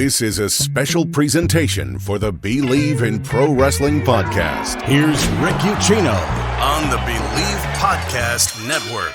This is a special presentation for the Bleav in Pro Wrestling podcast. Here's Rick Ucchino on the Bleav Podcast Network.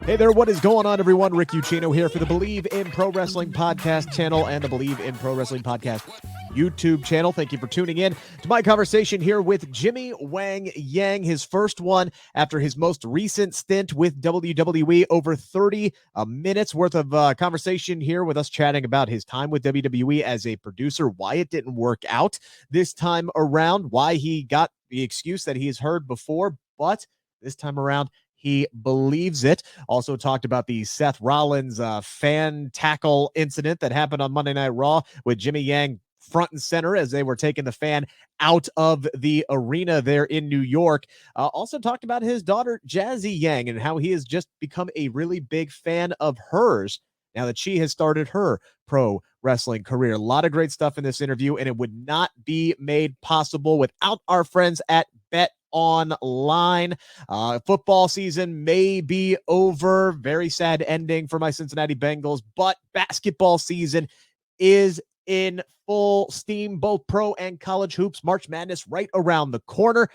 Hey there, what is going on, everyone? Rick Ucchino here for the Bleav in Pro Wrestling podcast channel and the Bleav in Pro Wrestling podcast YouTube channel. Thank you for tuning in to my conversation here with Jimmy Wang Yang, his first one after his most recent stint with WWE. Over 30 minutes worth of conversation here with us chatting about his time with WWE as a producer, why it didn't work out this time around, why he got the excuse that he's heard before, but this time around, he believes it. Also talked about the Seth Rollins fan tackle incident that happened on Monday Night Raw with Jimmy Yang front and center as they were taking the fan out of the arena there in New York. Also talked about his daughter, Jazzy Yang, and how he has just become a really big fan of hers now that she has started her pro wrestling career. A lot of great stuff in this interview, and it would not be made possible without our friends at Bet Online. Football season may be over. Very sad ending for my Cincinnati Bengals, but basketball season is in full steam, both pro and college hoops. March Madness right around the corner.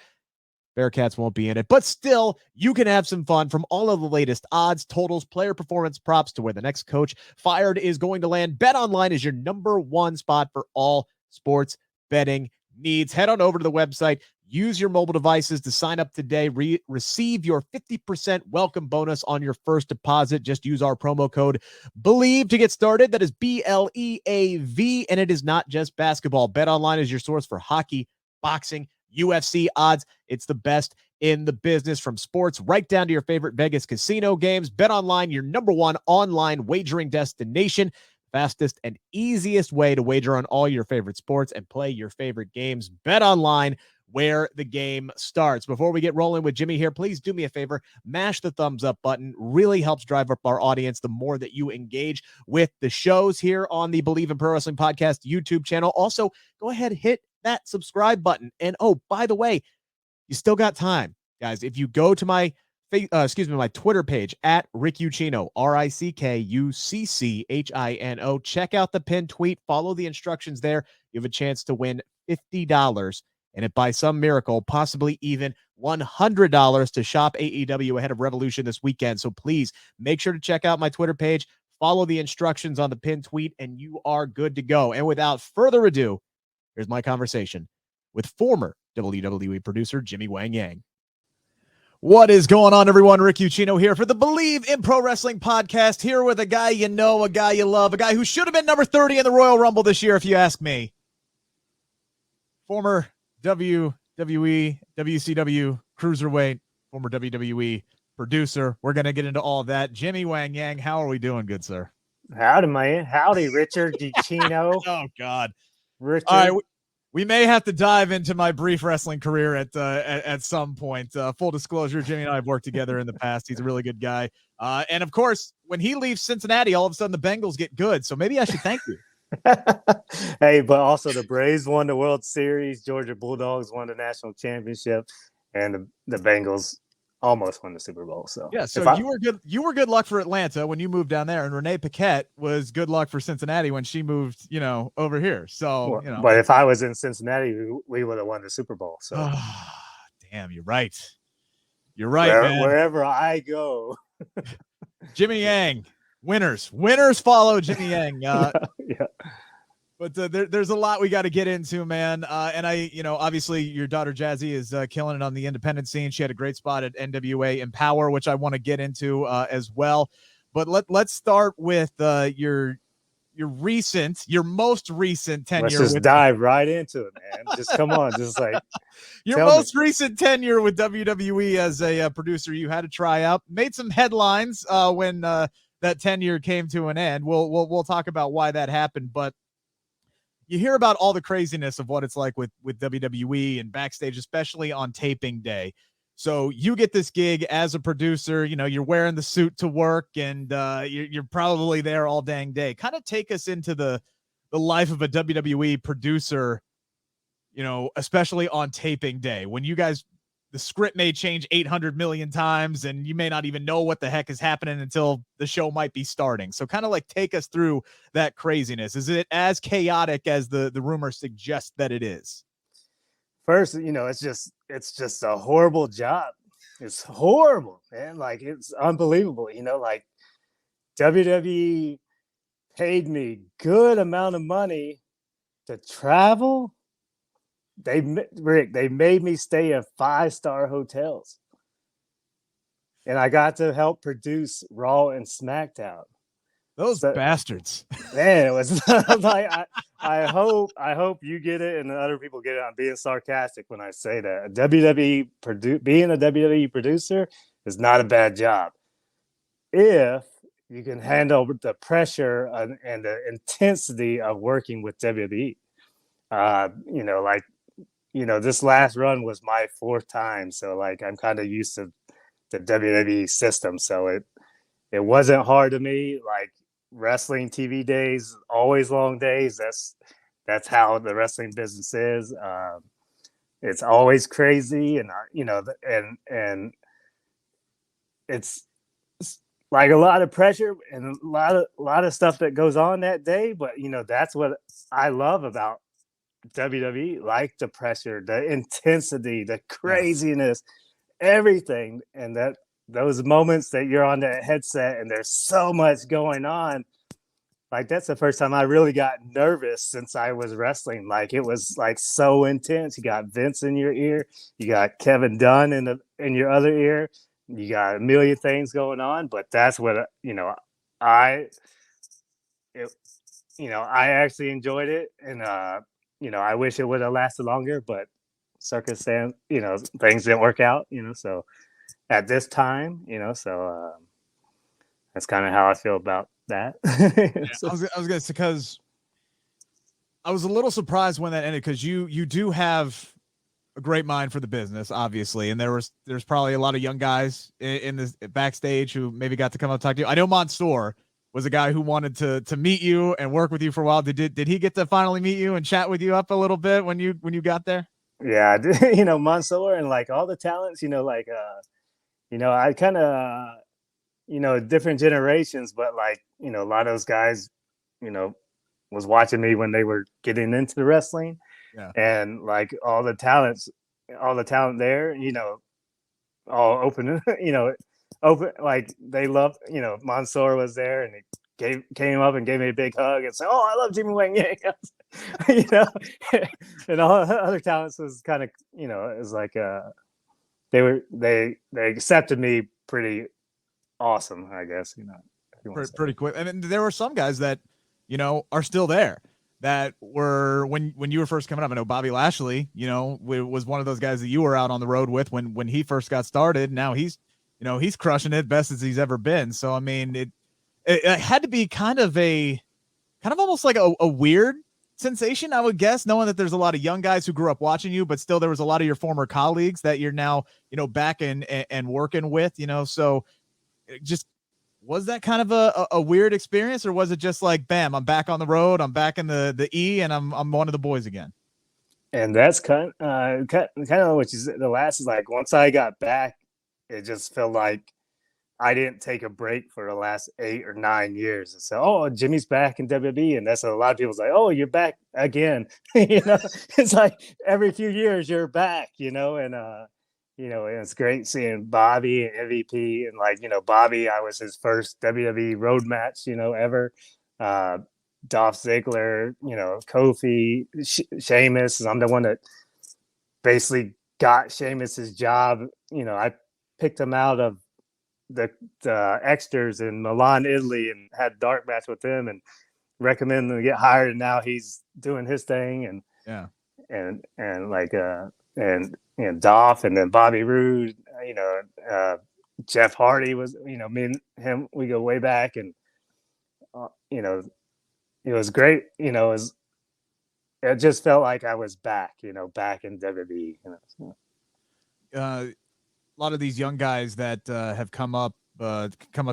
Bearcats won't be in it, but still, you can have some fun from all of the latest odds, totals, player performance props to where the next coach fired is going to land. Bet Online is your number one spot for all sports betting needs. Head on over to the website. Use your mobile devices to sign up today. Receive your 50% welcome bonus on your first deposit. Just use our promo code Bleav to get started. That is BLEAV, and it is not just basketball. BetOnline is your source for hockey, boxing, UFC odds. It's the best in the business, from sports right down to your favorite Vegas casino games. BetOnline, your number one online wagering destination. Fastest and easiest way to wager on all your favorite sports and play your favorite games. BetOnline, where the game starts. Before we get rolling with Jimmy here, please do me a favor, mash the thumbs up button. Really helps drive up our audience the more that you engage with the shows here on the Bleav in Pro Wrestling podcast YouTube channel. Also, go ahead, hit that subscribe button. And oh, by the way, you still got time, guys. If you go to my my Twitter page at Rick Ucchino, RICKUCCHINO. Check out the pinned tweet. Follow the instructions there. You have a chance to win $50. And if by some miracle, possibly even $100 to shop AEW ahead of Revolution this weekend. So please make sure to check out my Twitter page, follow the instructions on the pinned tweet, and you are good to go. And without further ado, here's my conversation with former WWE producer Jimmy Wang Yang. What is going on, everyone? Rick Ucchino here for the Bleav in Pro Wrestling podcast, here with a guy you know, a guy you love, a guy who should have been number 30 in the Royal Rumble this year, if you ask me. Former WWE, WCW Cruiserweight, former WWE producer. We're going to get into all of that. Jimmy Wang Yang, how are we doing, good sir? Howdy, man. Howdy, Richard Ucchino. Oh, God. Richard. All right, we may have to dive into my brief wrestling career at some point. Full disclosure, Jimmy and I have worked together in the past. He's a really good guy. And, of course, when he leaves Cincinnati, all of a sudden the Bengals get good. So maybe I should thank you. Hey, but also the Braves won the World Series, Georgia Bulldogs won the national championship, and the Bengals almost won the Super Bowl. So yeah, so you were good luck for Atlanta when you moved down there, and Renee Paquette was good luck for Cincinnati when she moved, over here. So but if I was in Cincinnati, we would have won the Super Bowl. So damn, you're right. You're right, man. Wherever I go. Jimmy Yang. Winners follow Jimmy Yang. Yeah. But there's a lot we got to get into, man. And obviously your daughter Jazzy is killing it on the independent scene. She had a great spot at NWA Empower, which I want to get into as well. But let's start with your most recent tenure. Let's just dive right into it, man. Just come on, just like your most recent tenure with WWE as a producer. You had a tryout, made some headlines when that tenure came to an end. We'll talk about why that happened, but you hear about all the craziness of what it's like with WWE and backstage, especially on taping day. So you get this gig as a producer, you're wearing the suit to work, and you're probably there all dang day. Kind of take us into the life of a WWE producer, especially on taping day. When you guys the script may change 800 million times and you may not even know what the heck is happening until the show might be starting. So kind of like take us through that craziness. Is it as chaotic as the rumor suggests that it is? First, it's just a horrible job. It's horrible, man. Like, it's unbelievable. Like, WWE paid me good amount of money to travel. They made me stay in 5-star hotels, and I got to help produce Raw and SmackDown. Those bastards. Man, it was like, I hope you get it and other people get it. I'm being sarcastic when I say that. Being a WWE producer is not a bad job if you can handle the pressure and the intensity of working with WWE. This last run was my 4th time, so like I'm kind of used to the WWE system, so it wasn't hard to me. Like, wrestling TV days, always long days. That's how the wrestling business is. It's always crazy, and and it's like a lot of pressure and a lot of stuff that goes on that day. But that's what I love about WWE, like the pressure, the intensity, the craziness, everything, and those moments that you're on that headset and there's so much going on. Like, that's the first time I really got nervous since I was wrestling. Like, it was like so intense. You got Vince in your ear, you got Kevin Dunn in your other ear, you got a million things going on. But that's what I actually enjoyed it, and I wish it would have lasted longer, but circumstance, things didn't work out, so at this time, so that's kind of how I feel about that. I was gonna say, because I was a little surprised when that ended, because you do have a great mind for the business, obviously, and there's probably a lot of young guys in the backstage who maybe got to come up and talk to you. I know Mansoor was a guy who wanted to meet you and work with you for a while. Did he get to finally meet you and chat with you up a little bit when you got there? Yeah, Mansoor and like all the talents, I kind of, different generations, but like, a lot of those guys, was watching me when they were getting into the wrestling. Yeah. And like all the talent there, all open, open, like they love, Mansoor was there and he came up and gave me a big hug and said, "Oh, I love Jimmy Wang." And all the other talents was kind of, it was like, they accepted me pretty awesome, I guess, pretty quick. And there were some guys that, are still there that were when you were first coming up. I know Bobby Lashley, was one of those guys that you were out on the road with when he first got started. Now he's crushing it, best as he's ever been. So, I mean, it had to be kind of almost like a weird sensation, I would guess, knowing that there's a lot of young guys who grew up watching you, but still there was a lot of your former colleagues that you're now, back and working with, so just, was that kind of a weird experience, or was it just like, bam, I'm back on the road, I'm back in the E, and I'm one of the boys again? And that's kind of what you said. The last is like, once I got back, it just felt like I didn't take a break for the last 8 or 9 years. And so, oh, Jimmy's back in WWE, and that's a lot of people's like, oh, you're back again. It's like every few years you're back, and and it's great seeing Bobby and MVP, and like, Bobby, I was his first WWE road match, ever. Dolph Ziggler, Kofi, Sheamus. I'm the one that basically got Sheamus's job. I picked him out of the extras in Milan, Italy, and had a dark match with him and recommended him to get hired. And now he's doing his thing, and Dolph, and then Bobby Roode, Jeff Hardy was, me and him, we go way back, and it was great. It just felt like I was back, back in WWE. A lot of these young guys that have come up to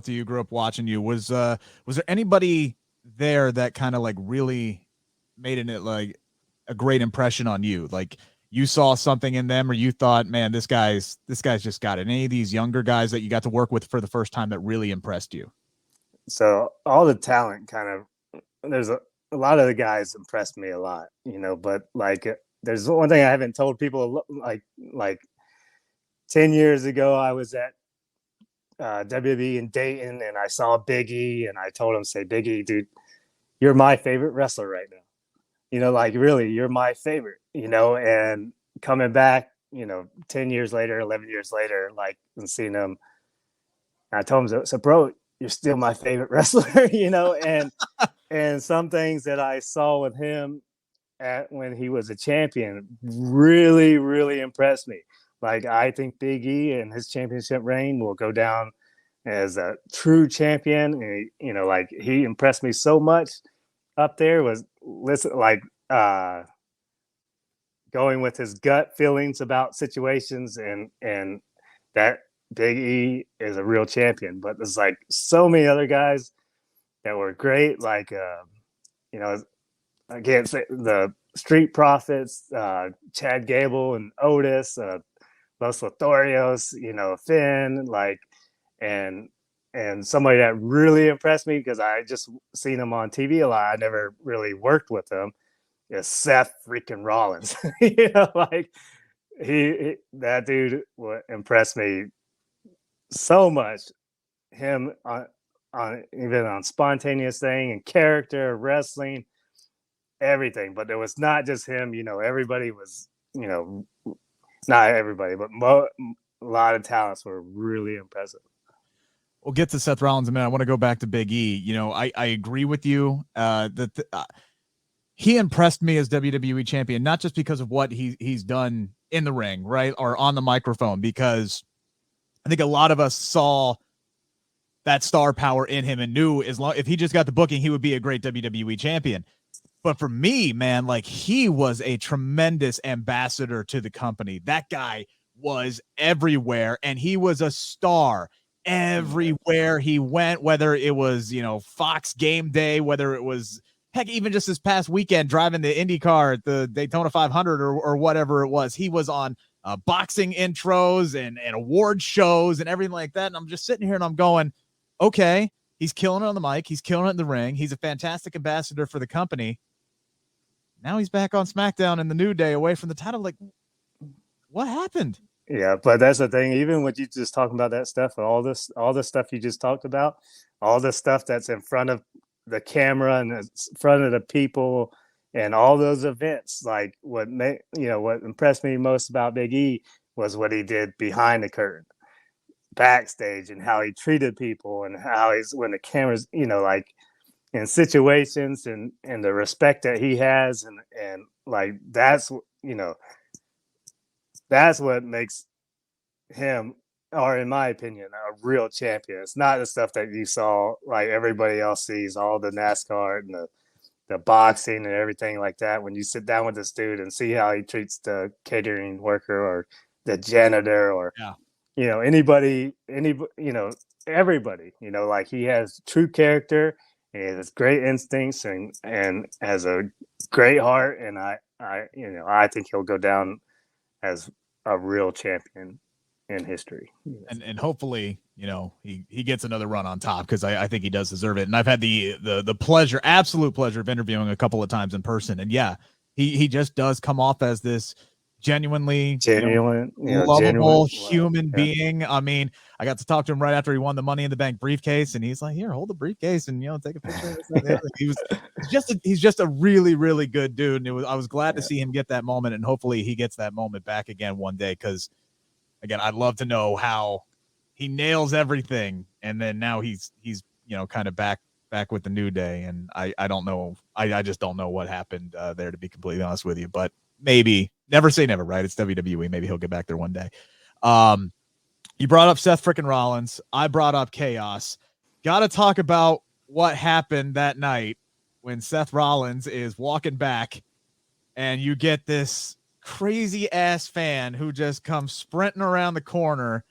you, grew up watching you. Was there anybody there that kind of like really made it like a great impression on you? Like, you saw something in them, or you thought, man, this guy's just got it? Any of these younger guys that you got to work with for the first time that really impressed you? So all the talent kind of, there's a lot of the guys impressed me a lot, but like there's one thing I haven't told people, like 10 years ago, I was at WWE in Dayton and I saw Big E and I told him, say, Big E, dude, you're my favorite wrestler right now. Like really, you're my favorite, and coming back, 10 years later, 11 years later, like, and seeing him, I told him, so bro, you're still my favorite wrestler, and some things that I saw with him when he was a champion really, really impressed me. Like, I think Big E and his championship reign will go down as a true champion. And, like, he impressed me so much up there was going with his gut feelings about situations, and that Big E is a real champion. But there's like so many other guys that were great, like again, the Street Profits, Chad Gable and Otis, Los Lotharios, Finn, like, and somebody that really impressed me because I just seen him on TV a lot. I never really worked with him. Is Seth freaking Rollins. Like that dude impressed me so much. Him on even on spontaneous thing and character, wrestling, everything. But it was not just him. Everybody was, not everybody, but a lot of talents were really impressive. We'll get to Seth Rollins in a minute. I want to go back to Big E. I agree with you that he impressed me as WWE champion, not just because of what he's done in the ring, right, or on the microphone, because I think a lot of us saw that star power in him and knew if he just got the booking, he would be a great WWE champion. But for me, man, like, he was a tremendous ambassador to the company. That guy was everywhere, and he was a star everywhere he went, whether it was, Fox Game Day, whether it was, heck, even just this past weekend driving the IndyCar at the Daytona 500 or whatever it was. He was on boxing intros and award shows and everything like that. And I'm just sitting here and I'm going, okay, he's killing it on the mic. He's killing it in the ring. He's a fantastic ambassador for the company. Now he's back on SmackDown in the New Day away from the title. Like, what happened? Yeah, but that's the thing. Even when you just talking about that stuff, all the stuff you just talked about, all the stuff that's in front of the camera and in front of the people, and all those events, like what impressed me most about Big E was what he did behind the curtain, backstage, and how he treated people, and how he's when the cameras, like in situations, and the respect that he has, and like that's what makes him, or in my opinion, a real champion. It's not the stuff that you saw like everybody else sees, all the NASCAR and the boxing and everything like that. When you sit down with this dude and see how he treats the catering worker or the janitor or anybody, everybody, like he has true character and he has great instincts and has a great heart. And I think he'll go down as a real champion in history. And hopefully, he gets another run on top, because I think he does deserve it. And I've had the pleasure, absolute pleasure, of interviewing a couple of times in person. And yeah, he just does come off as this genuine, lovable human being. I mean, I got to talk to him right after he won the Money in the Bank briefcase, and he's like, "Here, hold the briefcase and take a picture of this." He's just a really, really good dude. And I was glad to see him get that moment, and hopefully he gets that moment back again one day, because again, I'd love to know how he nails everything, and then now he's kind of back with the New Day, and I don't know. I just don't know what happened there, to be completely honest with you. But maybe, never say never, right? It's WWE. Maybe he'll get back there one day. You brought up Seth freaking Rollins. I brought up Chaos. Got to talk about what happened that night when Seth Rollins is walking back, and you get this crazy ass fan who just comes sprinting around the corner,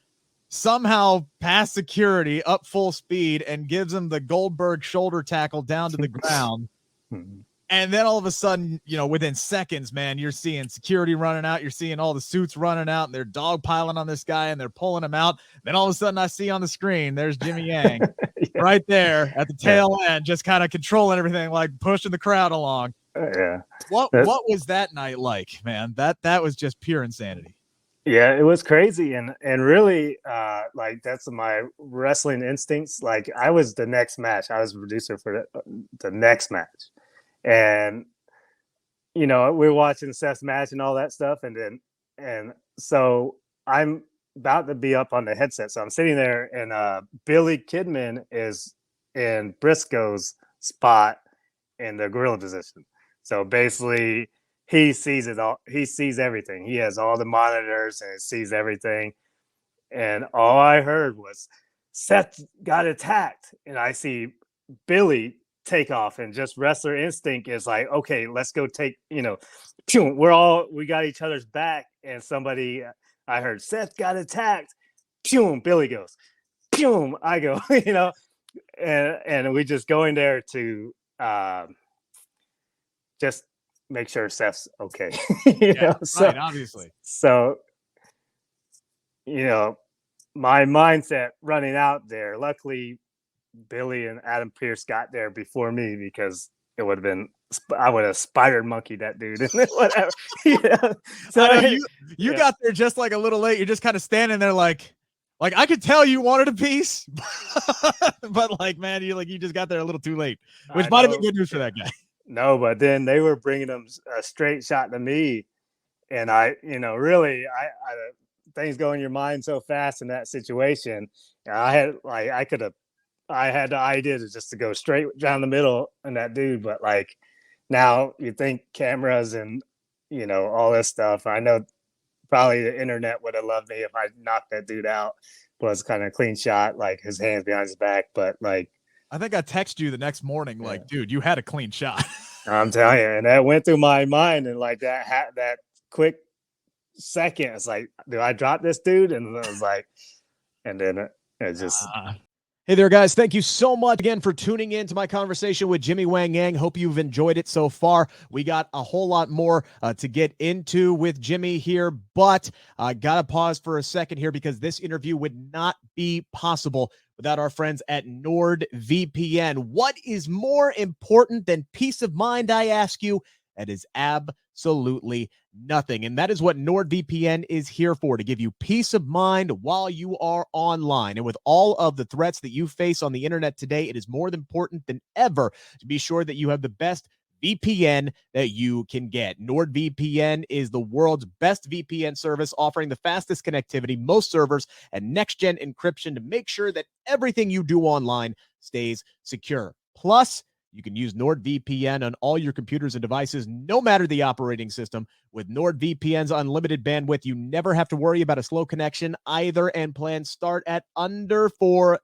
somehow past security, up full speed, and gives him the Goldberg shoulder tackle down to the ground. And then all of a sudden, within seconds, man, you're seeing security running out. You're seeing all the suits running out, and they're dogpiling on this guy, and they're pulling him out. Then all of a sudden, I see on the screen, there's Jimmy Yang right there at the tail end, just kind of controlling everything, like pushing the crowd along. What was that night like, man? That was just pure insanity. Yeah, it was crazy, and really, like that's my wrestling instincts. Like I was the next match. I was a producer for the next match. And we're watching Seth's match and all that stuff, and so I'm about to be up on the headset, so I'm sitting there, and Billy Kidman is in Briscoe's spot in the gorilla position. So basically, he sees it all. He sees everything. He has all the monitors and sees everything. And all I heard was Seth got attacked, and I see Billy take off, and just wrestler instinct is like, okay, let's go take, we got each other's back, and somebody, I heard Seth got attacked, Billy goes, I go, and we just go in there to just make sure Seth's okay. Right, obviously. So, my mindset running out there, luckily Billy and Adam Pearce got there before me, because it would have been, I would have spider monkeyed that dude and whatever. So you got there just like a little late. You're just kind of standing there like I could tell you wanted a piece, but like, man, you just got there a little too late, which might have been good news for that guy. No, but then they were bringing them a straight shot to me, and I things go in your mind so fast in that situation. I had the idea to go straight down the middle on that dude, but like now you think cameras and all this stuff. I know probably the internet would have loved me if I knocked that dude out. Was kind of a clean shot, like his hands behind his back, but like I think I texted you the next morning, like, dude, you had a clean shot. I'm telling you, and that went through my mind, and like that quick second, it's like, do I drop this dude? And it was like, and then it just. Hey there, guys. Thank you so much again for tuning in to my conversation with Jimmy Wang Yang. Hope you've enjoyed it so far. We got a whole lot more to get into with Jimmy here, but I got to pause for a second here, because this interview would not be possible without our friends at NordVPN. What is more important than peace of mind, I ask you? That is absolutely nothing. And that is what NordVPN is here for, to give you peace of mind while you are online. And with all of the threats that you face on the internet today, it is more important than ever to be sure that you have the best VPN that you can get. NordVPN is the world's best VPN service, offering the fastest connectivity, most servers, and next-gen encryption to make sure that everything you do online stays secure. Plus, you can use NordVPN on all your computers and devices, no matter the operating system. With NordVPN's unlimited bandwidth, you never have to worry about a slow connection either, and plans start at under $4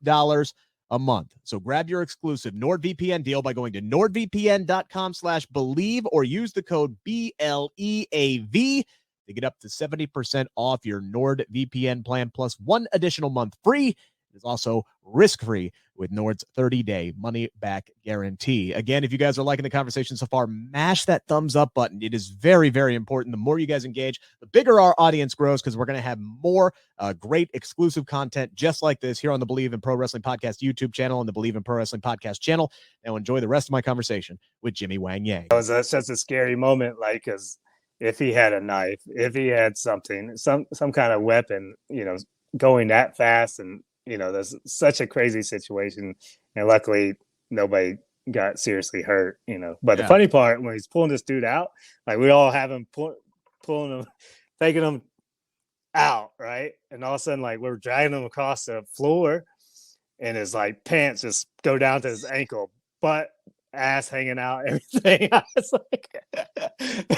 a month. So grab your exclusive NordVPN deal by going to nordvpn.com/Bleav or use the code BLEAV to get up to 70% off your NordVPN plan, plus one additional month free. It is also risk-free with Nord's 30-day money-back guarantee. Again, if you guys are liking the conversation so far, mash that thumbs up button. It is very, very important. The more you guys engage, the bigger our audience grows, because we're going to have more great exclusive content just like this here on the Bleav in Pro Wrestling Podcast YouTube channel and the Bleav in Pro Wrestling Podcast channel. Now enjoy the rest of my conversation with Jimmy Wang Yang. It was such a scary moment, like, because if he had a knife, if he had something, some kind of weapon, going that fast, and there's such a crazy situation, and luckily nobody got seriously hurt, But the funny part, when he's pulling this dude out, like we all have him pulling him, taking him out, right? And all of a sudden, like we're dragging him across the floor, and his like pants just go down to his ankle, butt, ass hanging out, everything. I was like,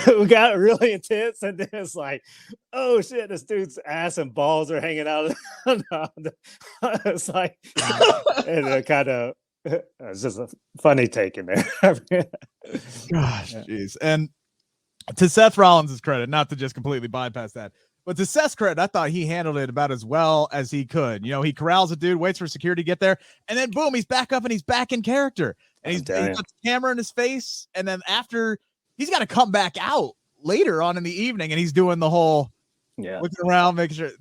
we got really intense, and then it's like, oh shit, this dude's ass and balls are hanging out. It's like, and it kind of, it's just a funny take in there. Gosh, jeez. And to Seth Rollins' credit, not to just completely bypass that, but to Seth's credit, I thought he handled it about as well as he could. He corrals a dude, waits for security to get there, and then boom, he's back up and he's back in character. and he puts the camera in his face, and then after he's got to come back out later on in the evening, and he's doing the whole looking around, making sure.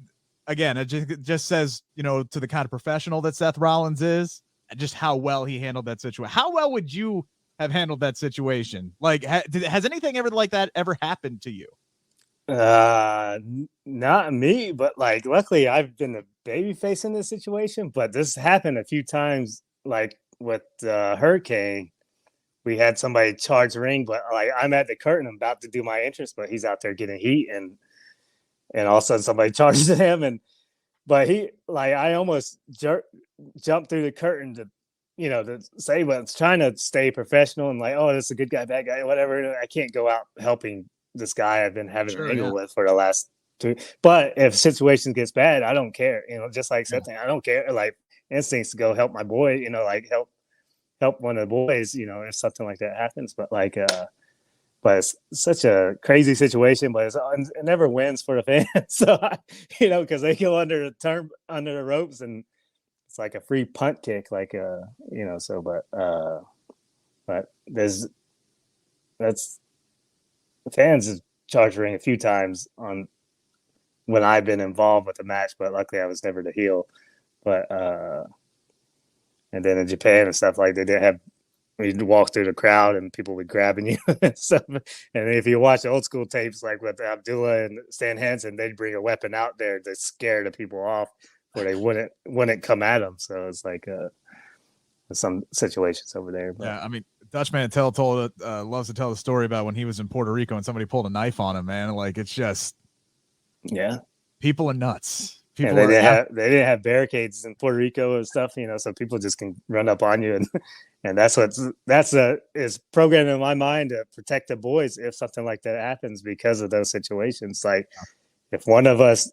Again, it just says, to the kind of professional that Seth Rollins is, and just how well he handled that situation. How well would you have handled that situation? Like, has anything ever like that ever happened to you? Not me, but like, luckily I've been a baby face in this situation, but this happened a few times, like with Hurricane. We had somebody charge the ring, but like I'm at the curtain, I'm about to do my entrance, but he's out there getting heat, and all of a sudden somebody charges him, but he, like, I almost jumped through the curtain to say, but it's trying to stay professional and like, oh, this is a good guy, bad guy, whatever. I can't go out helping this guy I've been having an angle with for the last 2. But if situation gets bad, I don't care. Just like Seth, I don't care. Like, instincts to go help my boy. Like help one of the boys. If something like that happens. But like, but it's such a crazy situation. But it never wins for the fans. So because they go under the ropes, and it's like a free punt kick. Like So, but that's. Fans have charged ring a few times on when I've been involved with the match, but luckily I was never the heel. But and then in Japan and stuff, like, they did have, you'd walk through the crowd and people would grabbing you and stuff. And if you watch old school tapes, like with Abdullah and Stan Hansen, they'd bring a weapon out there to scare the people off, where they wouldn't come at them. So it's like some situations over there. But. Yeah, I mean, Dutchman loves to tell the story about when he was in Puerto Rico and somebody pulled a knife on him, man. Like, it's just, people are nuts. People they didn't have barricades in Puerto Rico and stuff, so people just can run up on you, and that's is programmed in my mind to protect the boys if something like that happens because of those situations. Like, if one of us,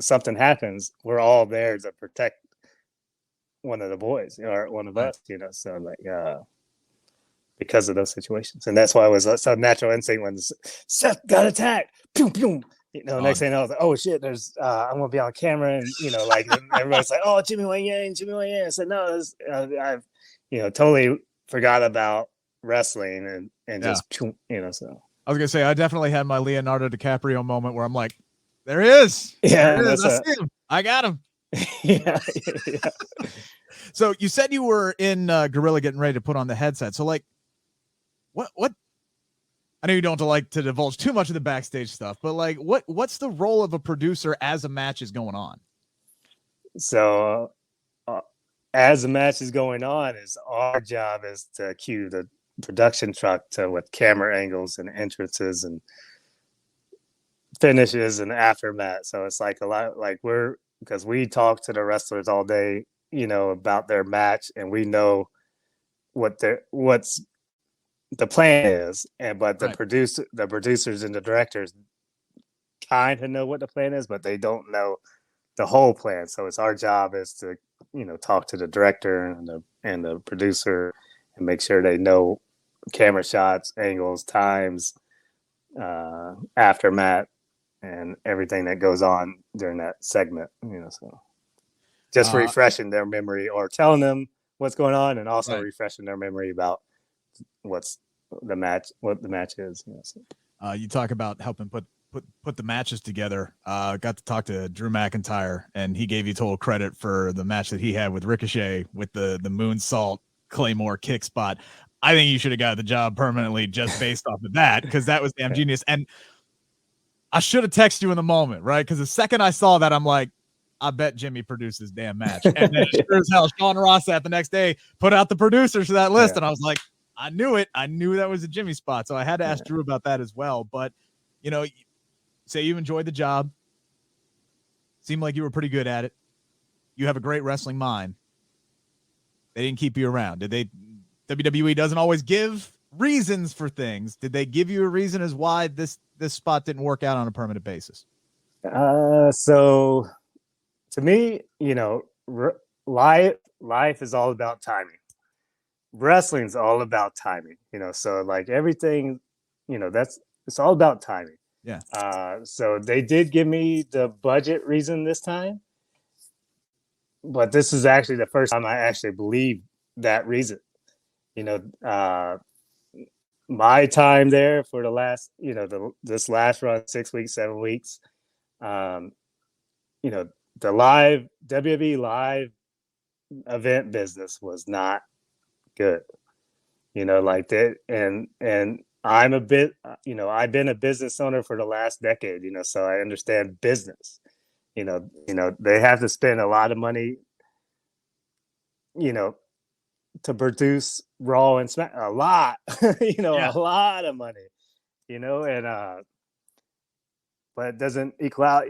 something happens, we're all there to protect one of the boys or one of us, so like, because of those situations. And that's why it was so natural instinct when Seth got attacked. Pew, pew. Next thing I was like, oh shit, there's I'm gonna be on camera, and like everybody's like, oh, Jimmy Wang Yang. I said, no, I've totally forgot about wrestling and just so. I was gonna say, I definitely had my Leonardo DiCaprio moment where I'm like, there he is. Yeah, there is. I see him. I got him. yeah. So you said you were in Gorilla getting ready to put on the headset. So like, what? I know you don't like to divulge too much of the backstage stuff, but like, what's the role of a producer as a match is going on? So, as the match is going on, our job is to cue the production truck with camera angles and entrances and finishes and aftermath. So it's like a lot, like because we talk to the wrestlers all day, about their match, and we know what's the plan is, but the producers and the directors kind of know what the plan is, but they don't know the whole plan. So it's our job is to talk to the director and the producer and make sure they know camera shots, angles, times, aftermath, and everything that goes on during that segment. So just refreshing their memory or telling them what's going on, and also refreshing their memory about what the match is. You talk about helping put the matches together. Got to talk to Drew McIntyre, and he gave you total credit for the match that he had with Ricochet with the moonsault Claymore kick spot. I think you should have got the job permanently just based off of that, because that was damn genius. And I should have texted you in the moment, right? Because the second I saw that, I'm like, I bet Jimmy produced this damn match. And then sure as hell, Sean Ross the next day put out the producers for that list, and I was like, I knew it. I knew that was a Jimmy spot. So I had to ask Drew about that as well. But, say you enjoyed the job. Seemed like you were pretty good at it. You have a great wrestling mind. They didn't keep you around. Did they? WWE doesn't always give reasons for things. Did they give you a reason as why this spot didn't work out on a permanent basis? So to me, life is all about timing. Wrestling's all about timing, so like everything, it's all about timing. Yeah. So they did give me the budget reason this time, but this is actually the first time I actually believe that reason. My time there for the last, this last run, 6 weeks, 7 weeks, the live WWE live event business was not good, like that. And I'm a bit, I've been a business owner for the last decade, so I understand business. They have to spend a lot of money, to produce Raw and Smack, a lot, a lot of money, and but it doesn't equal out,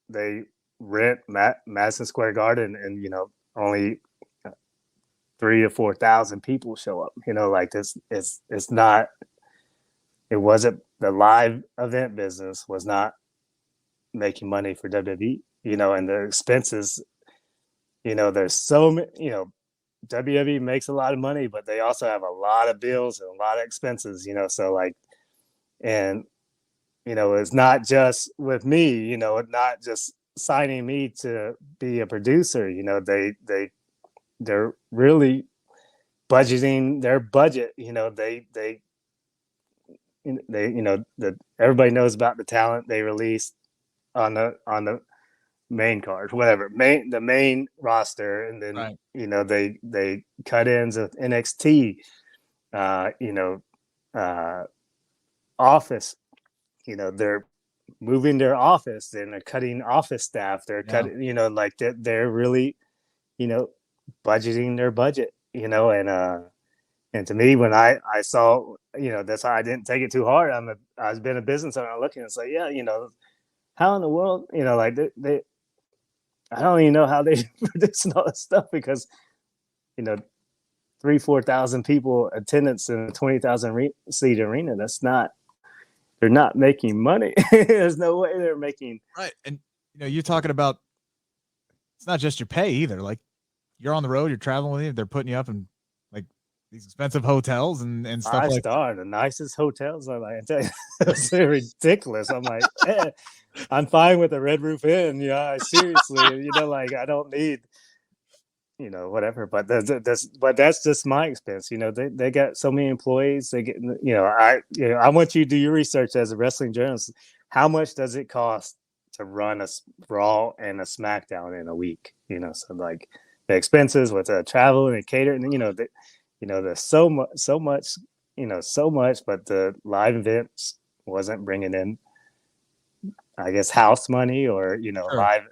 they rent Madison Square Garden, and only 3,000 to 4,000 people show up. Like this, it's not. It wasn't, the live event business was not making money for WWE. And the expenses. There's so many. WWE makes a lot of money, but they also have a lot of bills and a lot of expenses. So like, and it's not just with me. Not just signing me to be a producer. They're really budgeting their budget. That everybody knows about the talent they released on the main card, whatever, the main roster, and then right. They cut ends of NXT, office. They're moving their office, and they're cutting office staff. They're cutting, like that. They're really, budgeting their budget, and to me, when I saw, that's why I didn't take it too hard. I've been a business owner looking. It's like, yeah, how in the world, like they I don't even know how they produce all this stuff, because 3,000-4,000 people attendance in a 20,000 seat arena. They're not making money. There's no way they're making. Right. And you're talking about, it's not just your pay either. Like, you're on the road, you're traveling with you, they're putting you up in like these expensive hotels and stuff like that. The nicest hotels. I'm like, I tell you, it's ridiculous. I'm like, I'm fine with a Red Roof Inn. Seriously, like, I don't need, whatever. But that's just my expense. They got so many employees. They get, I want you to do your research as a wrestling journalist. How much does it cost to run a Raw and a SmackDown in a week? So like the expenses with travel and catering, there's so much, but the live events wasn't bringing in, I guess, house money or, sure. Live,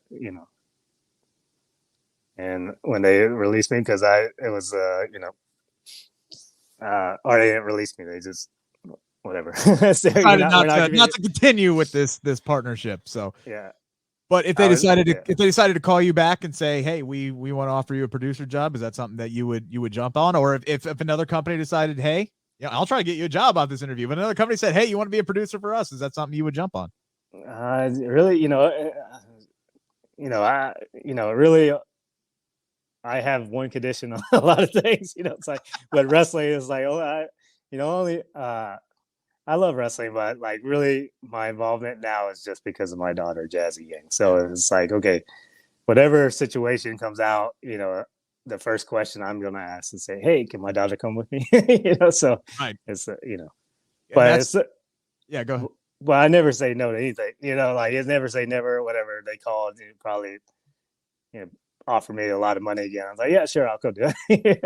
and when they released me, because or they didn't release me, they just, whatever. So, not to continue with this partnership. So, yeah. But if they decided to call you back and say, hey, we want to offer you a producer job, is that something that you would jump on? Or if another company decided, hey, I'll try to get you a job off this interview, but another company said, hey, you want to be a producer for us, is that something you would jump on? Really, really, I have one condition on a lot of things. It's like, but wrestling is like, I love wrestling, but like really my involvement now is just because of my daughter, Jazzy Yang. So it's like, okay, whatever situation comes out, the first question I'm going to ask is say, hey, can my daughter come with me? So right. It's, but it's, yeah, go ahead. Well, I never say no to anything, like it's never say never, whatever they call it, probably, offer me a lot of money again. I was like, yeah, sure, I'll go do it.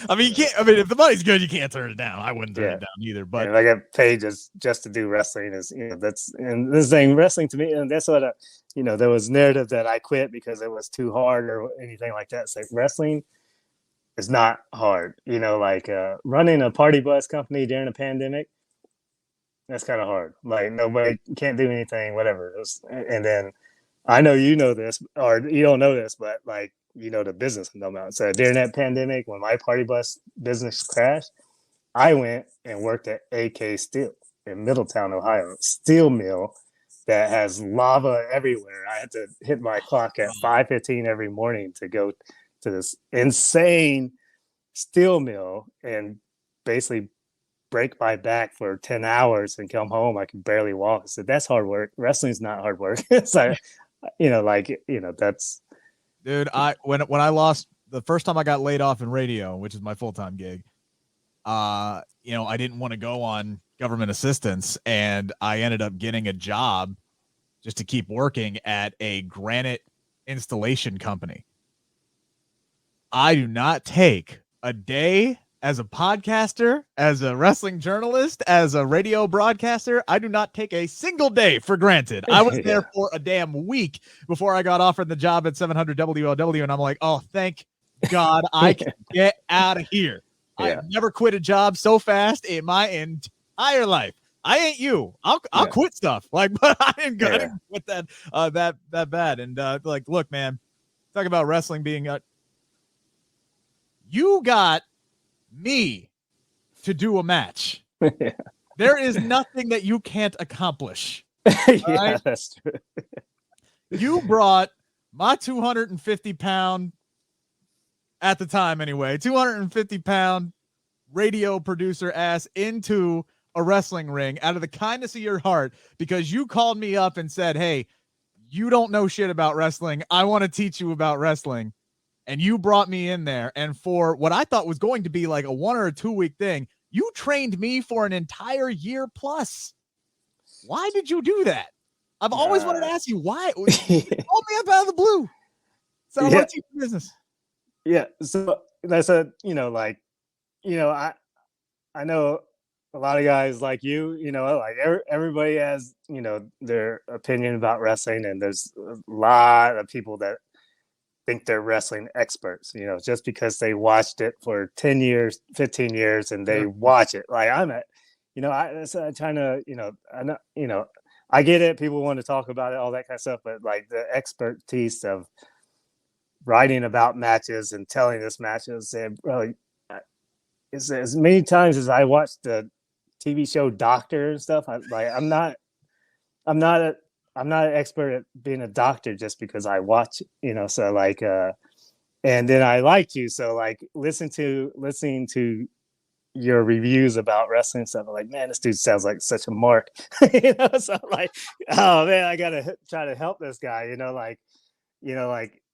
I mean, you can't. I mean, if the money's good, you can't turn it down. I wouldn't turn it down either. But I get paid just to do wrestling is, that's, and this thing, wrestling to me, and that's what there was narrative that I quit because it was too hard or anything like that. It's like, wrestling is not hard. Like running a party bus company during a pandemic, that's kind of hard. Like, nobody can't do anything, whatever. And then I know this, or you don't know this, but like, the business I'm talking about. So during that pandemic, when my party bus business crashed, I went and worked at AK Steel in Middletown, Ohio, steel mill that has lava everywhere. I had to hit my clock at 5:15 every morning to go to this insane steel mill and basically break my back for 10 hours and come home. I could barely walk. I said, that's hard work. Wrestling's not hard work. It's like, that's, dude, when I lost the first time I got laid off in radio, which is my full-time gig, I didn't want to go on government assistance, and I ended up getting a job just to keep working at a granite installation company. I do not take a day as a podcaster, as a wrestling journalist, as a radio broadcaster. I do not take a single day for granted. I was there for a damn week before I got offered the job at 700 WLW, and I'm like, oh, thank God I can get out of here. I have never quit a job so fast in my entire life. I ain't you. I'll quit stuff, but I didn't quit that bad. And look, man, talk about wrestling being you got me to do a match. There is nothing that you can't accomplish. Right? That's true. You brought my 250-pound, at the time anyway, 250-pound radio producer ass into a wrestling ring out of the kindness of your heart, because you called me up and said, hey, you don't know shit about wrestling. I want to teach you about wrestling. And you brought me in there, and for what I thought was going to be like a 1 or 2 week thing, you trained me for an entire year plus. Why did you do that? I've always wanted to ask you why. You called me up out of the blue. So I want to teach you business. Yeah. So that's I know a lot of guys like you, everybody has, their opinion about wrestling, and there's a lot of people that think they're wrestling experts, just because they watched it for 10 years, 15 years, and they watch it. Like I'm at, I'm trying to, I get it. People want to talk about it, all that kind of stuff, but like the expertise of writing about matches and telling us matches, and really, as many times as I watched the TV show Doctor and stuff, I'm not an expert at being a doctor just because I watch, and then I liked you. So listening to your reviews about wrestling stuff, I'm like, man, this dude sounds like such a mark, so I'm like, oh man, I got to try to help this guy,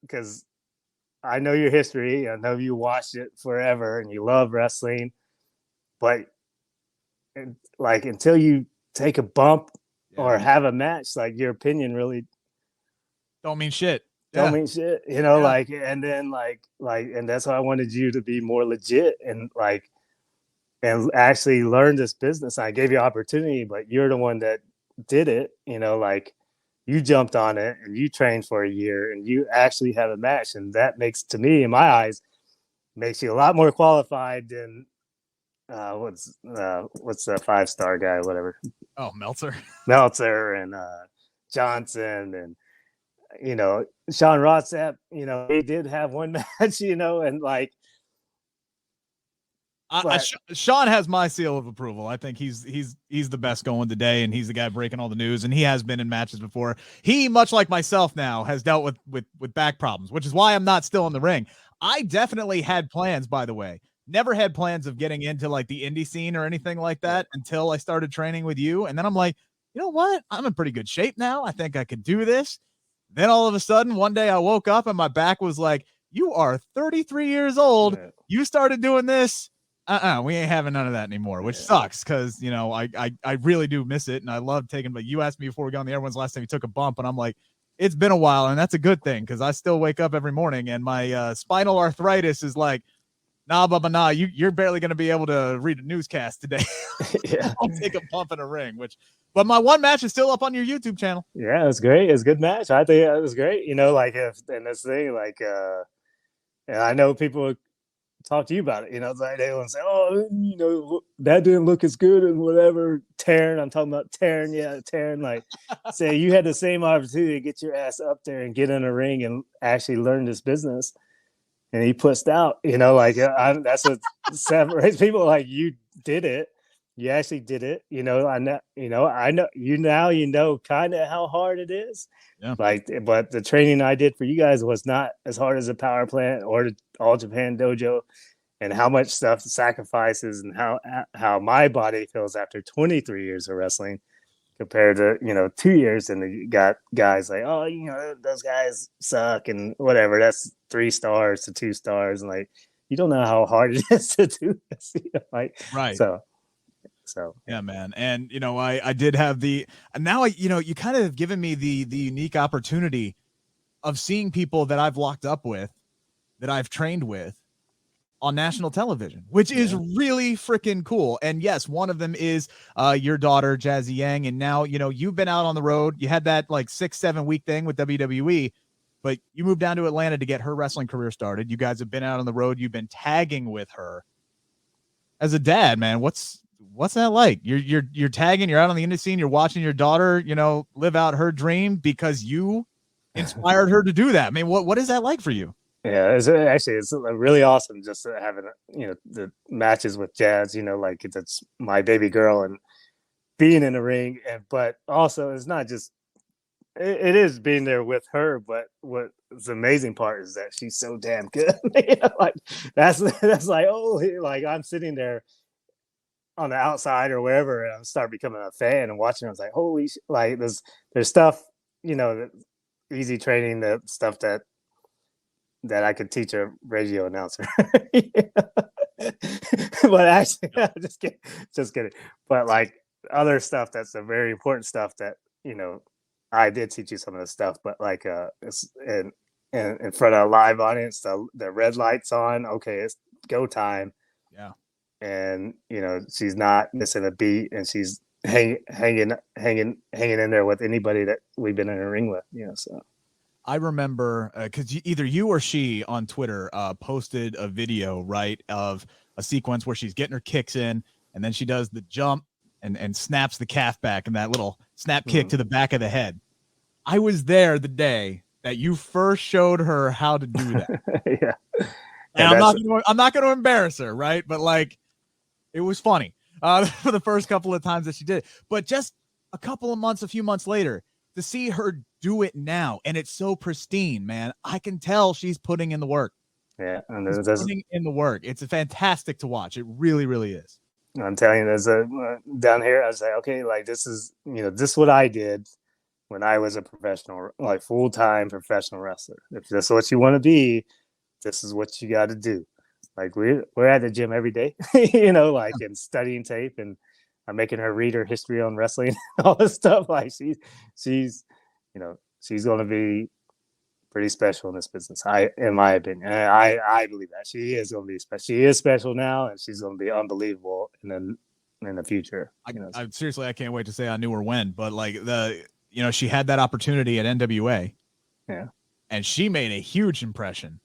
because I know your history. I know you watched it forever and you love wrestling, but until you take a bump or have a match, your opinion really don't mean shit. Don't mean shit, and then and that's why I wanted you to be more legit and actually learn this business. I gave you opportunity, but you're the one that did it, you jumped on it and you trained for a year and you actually have a match. And that makes, to me, in my eyes, makes you a lot more qualified than what's the 5-star guy, whatever. Oh, Meltzer and Johnson and Sean Ross Sapp, he did have one match, and Sean has my seal of approval. I think he's the best going today, and he's the guy breaking all the news, and he has been in matches before. He, much like myself now, has dealt with back problems, which is why I'm not still in the ring. I definitely had plans, by the way. Never had plans of getting into the indie scene or anything like that until I started training with you. And then I'm like, you know what? I'm in pretty good shape now. I think I could do this. Then all of a sudden, one day I woke up and my back was like, you are 33 years old. Yeah. You started doing this. We ain't having none of that anymore, which sucks because, I really do miss it. And I love taking, but you asked me before we got on the air when's the last time you took a bump. And I'm like, it's been a while. And that's a good thing because I still wake up every morning and my spinal arthritis is like, nah, Bubba, nah, you're barely going to be able to read a newscast today. I'll take a bump in a ring, but my one match is still up on your YouTube channel. Yeah, it's great. It's a good match. I think it was great. And this thing, and I know people talk to you about it, they will say, oh, that didn't look as good and whatever. Taryn, I'm talking about Taryn. Yeah, Taryn, say you had the same opportunity to get your ass up there and get in a ring and actually learn this business. And he pushed out, that's what separates people. You did it. You actually did it. I know you now, kind of how hard it is. Yeah. But the training I did for you guys was not as hard as a power plant or the All Japan Dojo, and how much stuff sacrifices and how my body feels after 23 years of wrestling. compared to 2 years, and you got guys like, oh, those guys suck and whatever. That's 3 stars to 2 stars, and like you don't know how hard it is to do this. Like Right. So yeah, man. And I did have now you kind of have given me the unique opportunity of seeing people that I've locked up with, that I've trained with on national television, which is really freaking cool. And yes, one of them is your daughter, Jazzy Yang. And now, you've been out on the road. You had that like 6-7 week thing with WWE, but you moved down to Atlanta to get her wrestling career started. You guys have been out on the road. You've been tagging with her. As a dad, man, what's that like? You're tagging, you're out on the indie scene, you're watching your daughter, live out her dream because you inspired her to do that. I mean, what is that like for you? Yeah, it's really awesome just having the matches with Jazz. Like it's my baby girl and being in the ring, but also it's not just it is being there with her. But what's the amazing part is that she's so damn good. Like that's like, oh, like I'm sitting there on the outside or wherever, and I start becoming a fan and watching. I was like, holy, like there's stuff, easy training, the stuff that I could teach a radio announcer. But actually, just kidding. But like other stuff, that's a very important stuff that, I did teach you some of the stuff, but like it's in front of a live audience, the red light's on. Okay, it's go time. Yeah. And she's not missing a beat, and she's hanging in there with anybody that we've been in a ring with. So I remember because either you or she on Twitter posted a video, right, of a sequence where she's getting her kicks in, and then she does the jump and snaps the calf back, and that little snap kick to the back of the head. I was there the day that you first showed her how to do that. Yeah. And I'm not going to embarrass her, right? But like, it was funny for the first couple of times that she did it. But just a few months later, to see her do it now, and it's so pristine, man. I can tell she's putting in the work. Yeah, and she's putting in the work. It's fantastic to watch. It really, really is. I'm telling you, there's down here. I was like, okay, like this is this is what I did when I was a professional, like full-time professional wrestler. If that's what you want to be, this is what you got to do. Like we're at the gym every day, like and studying tape, and I'm making her read her history on wrestling, all this stuff. Like she's going to be pretty special in this business. In my opinion, I Bleav that she is going to be special. She is special now, and she's going to be unbelievable in the future. I seriously, I can't wait to say I knew her when, but like she had that opportunity at NWA, yeah, and she made a huge impression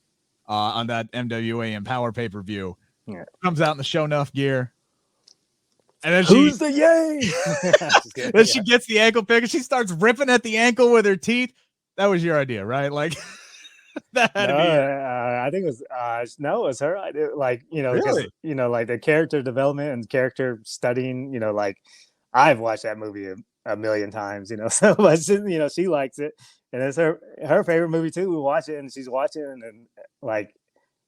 on that NWA Empower pay-per-view. Yeah, comes out in the show enough gear. And then who's the Yang? Then she gets the ankle pick and she starts ripping at the ankle with her teeth. That was your idea, right? Like that had to be. I think it was it was her idea. Like really? Like the character development and character studying. Like I've watched that movie a million times. So but she likes it, and it's her favorite movie too. We watch it, and she's watching, and like.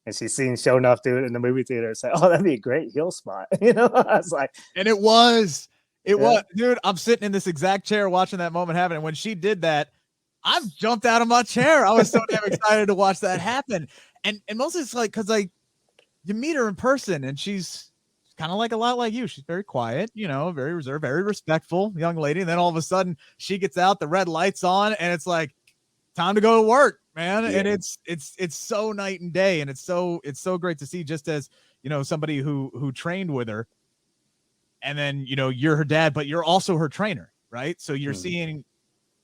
And she's seen Show Enough do it in the movie theater. Say, oh, that'd be a great heel spot. I was like, and it was, dude. I'm sitting in this exact chair watching that moment happen. And when she did that, I jumped out of my chair. I was so damn excited to watch that happen. And mostly it's like, cause like you meet her in person and she's kind of like a lot like you. She's very quiet, very reserved, very respectful young lady. And then all of a sudden she gets out, the red light's on, and it's like time to go to work. Man, yeah. And it's so night and day, and it's so great to see. Just as somebody who trained with her, and then you're her dad, but you're also her trainer, right? So you're seeing,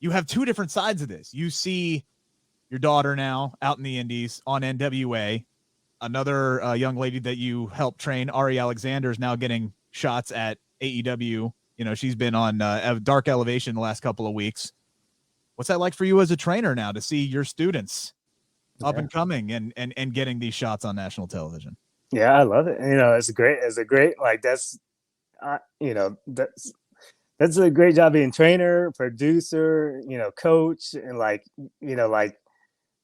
you have two different sides of this. You see your daughter now out in the Indies on NWA, another young lady that you helped train, Ari Alexander, is now getting shots at AEW. She's been on Dark Elevation the last couple of weeks. What's that like for you as a trainer now to see your students up and coming and getting these shots on national television? Yeah, I love it. It's a great like that's that's a great job being trainer, producer, coach, and like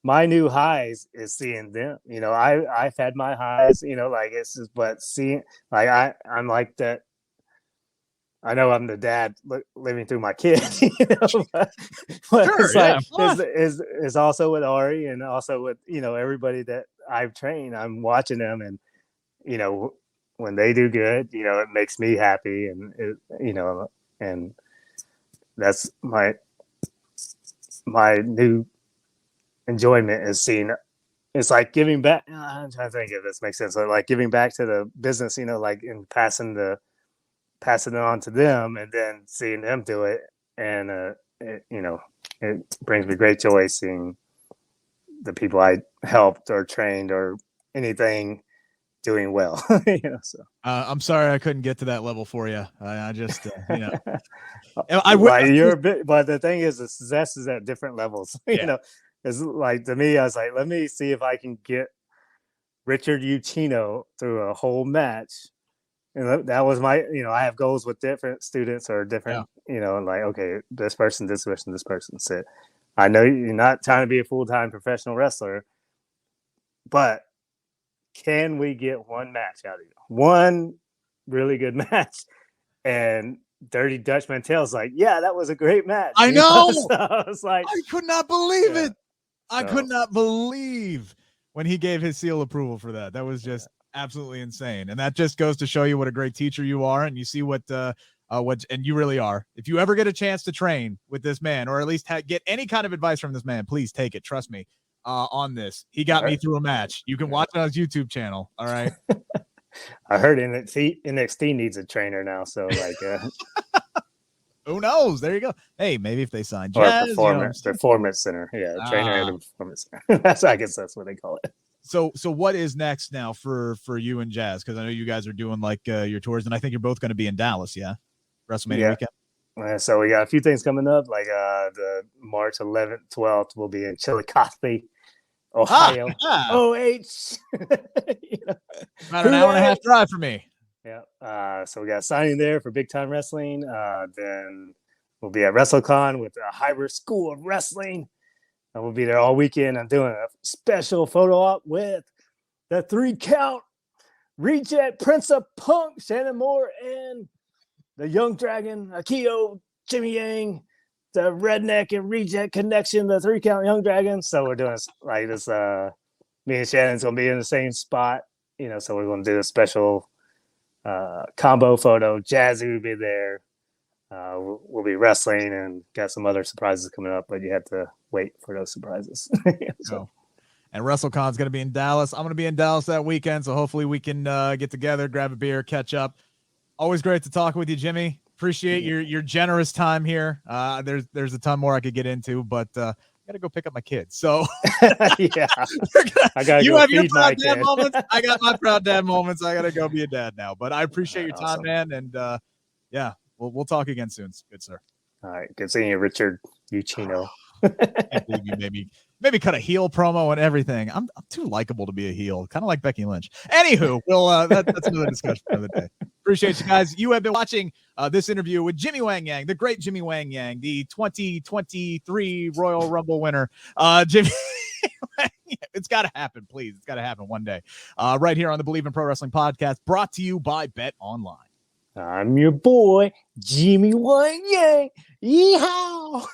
my new highs is seeing them. I've had my highs, like it's just, but seeing like I'm like that. I know I'm the dad living through my kid, but Sure, it's yeah, like is also with Ari and also with everybody that I've trained. I'm watching them, and when they do good, it makes me happy, and and that's my new enjoyment is seeing. It's like giving back. I'm trying to think if this makes sense. Like giving back to the business, like in passing it on to them, and then seeing them do it, and it brings me great joy seeing the people I helped or trained or anything doing well. So I'm sorry I couldn't get to that level for you. I just like you're a bit, but the thing is, the success is at different levels. Yeah. It's like, to me, I was like, let me see if I can get Richard Ucchino through a whole match. And that was my, I have goals with different students or different, like, okay, this person. So I know you're not trying to be a full-time professional wrestler, but can we get one match out of you? One really good match. And Dirty Dutch Mantel's like, yeah, that was a great match. I know. So I was like, I could not believe it. I could not believe when he gave his seal approval for that. That was just absolutely insane. And that just goes to show you what a great teacher you are. And you see what and you really are. If you ever get a chance to train with this man, or at least get any kind of advice from this man, please take it. Trust me on this. He got me through a match. You can watch it on his YouTube channel. All right. I heard NXT needs a trainer now. So like, who knows? There you go. Hey, maybe if they sign Jazz, performance center. Yeah. Trainer at a performance center. I guess that's what they call it. So what is next now for you and Jazz? Because I know you guys are doing like your tours, and I think you're both going to be in Dallas, WrestleMania weekend. So we got a few things coming up, like the March 11th, 12th, we'll be in Chillicothe, Ohio. OH. About an hour and a half drive for me. Yeah. So we got a signing there for Big Time Wrestling. Then we'll be at WrestleCon with the Hybrid School of Wrestling. And we'll be there all weekend. I'm doing a special photo op with the 3 Count Reject Prince of Punk, Shannon Moore, and the Young Dragon, Akio, Jimmy Yang, the Redneck and Reject Connection, the 3 Count Young Dragon. So we're doing like this. Me and Shannon's gonna be in the same spot, So we're gonna do a special combo photo. Jazzy will be there. We'll be wrestling and got some other surprises coming up, but you have to wait for those surprises. And WrestleCon's going to be in Dallas. I'm going to be in Dallas that weekend, so hopefully we can get together, grab a beer, catch up. Always great to talk with you, Jimmy. Appreciate your generous time here. There's a ton more I could get into, but I got to go pick up my kids. So yeah, I got to go feed my kid. Moments. I got my proud dad moments. I got to go be a dad now. But I appreciate your time, man. And we'll talk again soon. Good sir. All right, good seeing you, Richard Ucchino. Can't believe you maybe cut a heel promo and everything. I'm too likable to be a heel, kind of like Becky Lynch. Anywho, that's another discussion for the day. Appreciate you guys. You have been watching this interview with Jimmy Wang Yang, the great Jimmy Wang Yang, the 2023 Royal Rumble winner. Jimmy, it's got to happen, please. It's got to happen one day. Right here on the Bleav in Pro Wrestling podcast, brought to you by Bet Online. I'm your boy, Jimmy Wang Yang. Yeehaw!